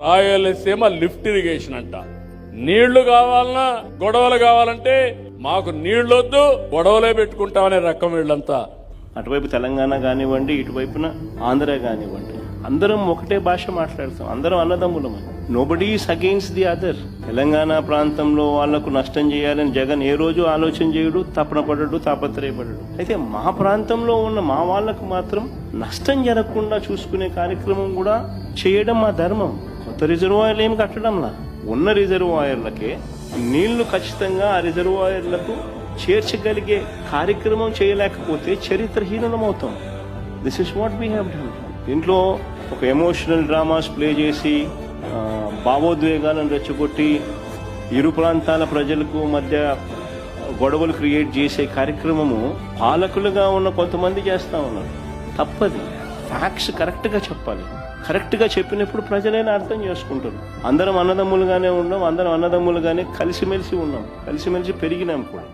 Rayalaseema lift irrigation అంట. నీళ్లు కావాలన్నా గొడవలు కావాలంటే మాకు నీళ్లొద్దు, గొడవలే పెట్టుకుంటామనే రకం వీళ్ళంతా. అటువైపు తెలంగాణ కానివ్వండి, ఇటువైపున ఆంధ్ర కానివ్వండి, అందరం ఒకటే భాష మాట్లాడతాం, అందరం అన్నదమ్ములం. Nobody is against the other. Telangana ప్రాంతంలో వాళ్లకు నష్టం చేయాలని జగన్ ఏ రోజు ఆలోచన చేయడు, తపన పడడు, తాపత్రయపడడు. అయితే మా ప్రాంతంలో ఉన్న మా వాళ్లకు మాత్రం నష్టం జరగకుండా చూసుకునే కార్యక్రమం కూడా చేయడం మా ధర్మం. కొత్త రిజర్వాయర్లు ఏమి కట్టడంలా, ఉన్న రిజర్వాయర్లకే నీళ్లు ఖచ్చితంగా ఆ రిజర్వాయర్లకు చేర్చగలిగే కార్యక్రమం చేయలేకపోతే చరిత్రహీనమవుతాం. This is what we have done. దీంట్లో ఒక ఎమోషనల్ డ్రామాస్ ప్లే చేసి భావోద్వేగాలను రెచ్చగొట్టి ఇరు ప్రాంతాల ప్రజలకు మధ్య గొడవలు క్రియేట్ చేసే కార్యక్రమము పాలకులుగా ఉన్న కొంతమంది చేస్తూ ఉన్నారు. తప్పది. ఫ్యాక్ట్స్ కరెక్ట్గా చెప్పాలి. కరెక్ట్గా చెప్పినప్పుడు ప్రజలైనా అర్థం చేసుకుంటారు. అందరం అన్నదమ్ములుగానే ఉన్నాం, అందరం అన్నదమ్ములుగానే కలిసిమెలిసి ఉన్నాం, కలిసిమెలిసి పెరిగినాం కూడా.